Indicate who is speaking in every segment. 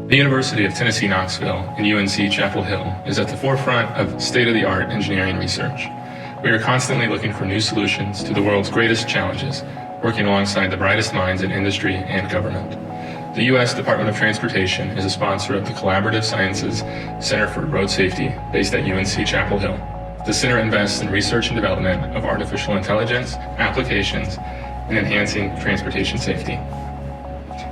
Speaker 1: The University of Tennessee Knoxville and UNC Chapel Hill is at the forefront of state-of-the-art engineering research. We are constantly looking for new solutions to the world's greatest challenges, working alongside the brightest minds in industry and government. The U.S. Department of Transportation is a sponsor of the Collaborative Sciences Center for Road Safety based at UNC Chapel Hill. The center invests in research and development of artificial intelligence, applications, and enhancing transportation safety.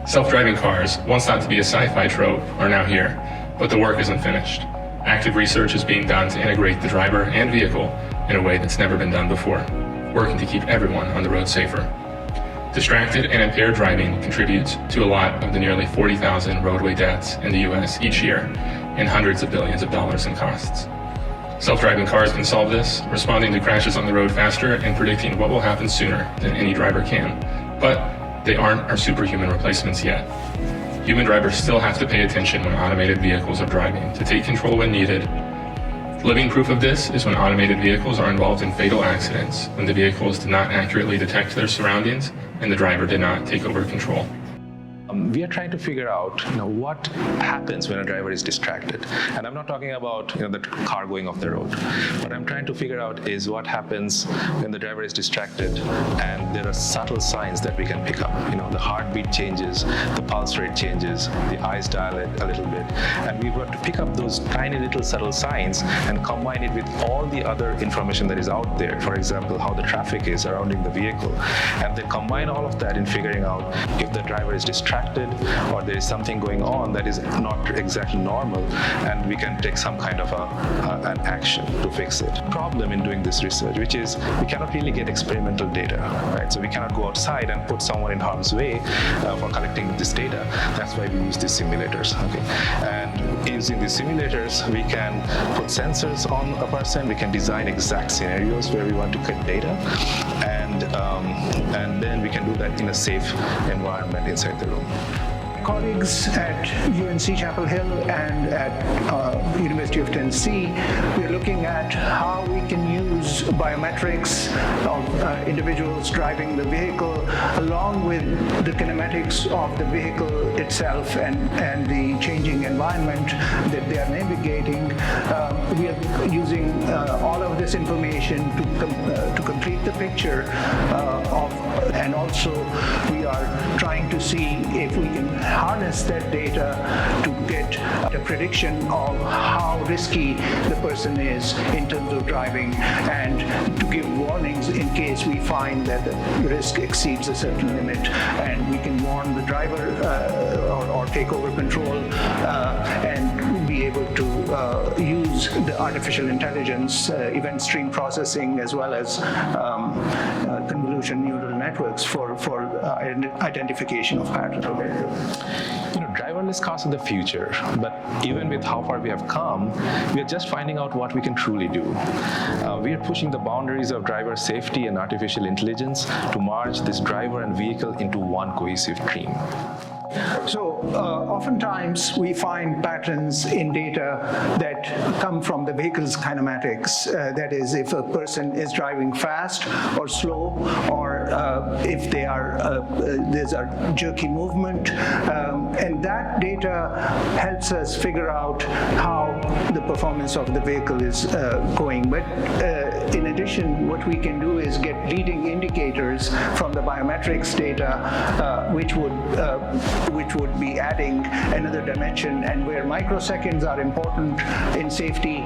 Speaker 1: Self-driving cars, once thought to be a sci-fi trope, are now here, but the work isn't finished. Active research is being done to integrate the driver and vehicle in a way that's never been done before, working to keep everyone on the road safer. Distracted and impaired driving contributes to a lot of the nearly 40,000 roadway deaths in the U.S. each year and hundreds of billions of dollars in costs. Self-driving cars can solve this, responding to crashes on the road faster and predicting what will happen sooner than any driver can. But they aren't our superhuman replacements yet. Human drivers still have to pay attention when automated vehicles are driving, to take control when needed. Living proof of this is when automated vehicles are involved in fatal accidents, when the vehicles did not accurately detect their surroundings and the driver did not take over control.
Speaker 2: We are trying to figure out, what happens when a driver is distracted. And I'm not talking about, the car going off the road. What I'm trying to figure out is what happens when the driver is distracted and there are subtle signs that we can pick up. The heartbeat changes, the pulse rate changes, the eyes dilate a little bit. And we've got to pick up those tiny little subtle signs and combine it with all the other information that is out there. For example, how the traffic is surrounding the vehicle. And then combine all of that in figuring out if the driver is distracted or there is something going on that is not exactly normal, and we can take some kind of an action to fix it. Problem in doing this research, which is we cannot really get experimental data, right? So we cannot go outside and put someone in harm's way for collecting this data. That's why we use these simulators. Okay, and using these simulators, we can put sensors on a person. We can design exact scenarios where we want to get data, and then we can do that in a safe environment inside the room.
Speaker 3: Colleagues at UNC Chapel Hill and at University of Tennessee, we're looking at how we can use biometrics of individuals driving the vehicle along with the kinematics of the vehicle itself and the changing environment that they are navigating. We are using all of this information to complete the picture and also we are trying to see if we can harness that data to get a prediction of how risky the person is in terms of driving and to give warnings in case we find that the risk exceeds a certain limit, and we can warn the driver or take over control and be able to use the artificial intelligence, event stream processing, as well as convolution neural networks for identification of patterns.
Speaker 2: Driverless cars are the future, but even with how far we have come, we are just finding out what we can truly do. We are pushing the boundaries of driver safety and artificial intelligence to merge this driver and vehicle into one cohesive team.
Speaker 3: So oftentimes we find patterns in data that come from the vehicle's kinematics. That is, if a person is driving fast or slow, or if there's a jerky movement, and that data helps us figure out how the performance of the vehicle is going. But in addition, what we can do is get leading indicators from the biometrics data, which would be adding another dimension, and where microseconds are important in safety,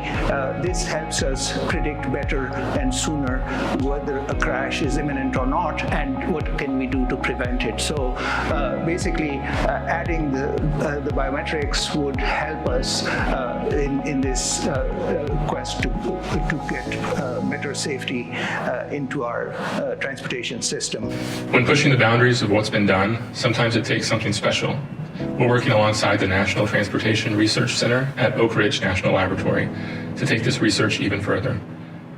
Speaker 3: this helps us predict better and sooner whether a crash is imminent or not, and what can we do to prevent it. So basically, adding the biometrics would help us in this quest to get better safety into our transportation system.
Speaker 1: When pushing the boundaries of what's been done, sometimes it takes something special. We're working alongside the National Transportation Research Center at Oak Ridge National Laboratory to take this research even further.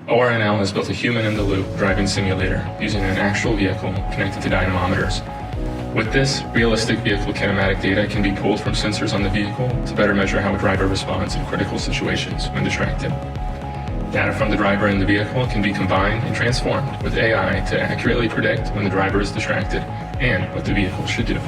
Speaker 1: ORNL has built a human-in-the-loop driving simulator using an actual vehicle connected to dynamometers. With this, realistic vehicle kinematic data can be pulled from sensors on the vehicle to better measure how a driver responds in critical situations when distracted. Data from the driver and the vehicle can be combined and transformed with AI to accurately predict when the driver is distracted and what the vehicle should do.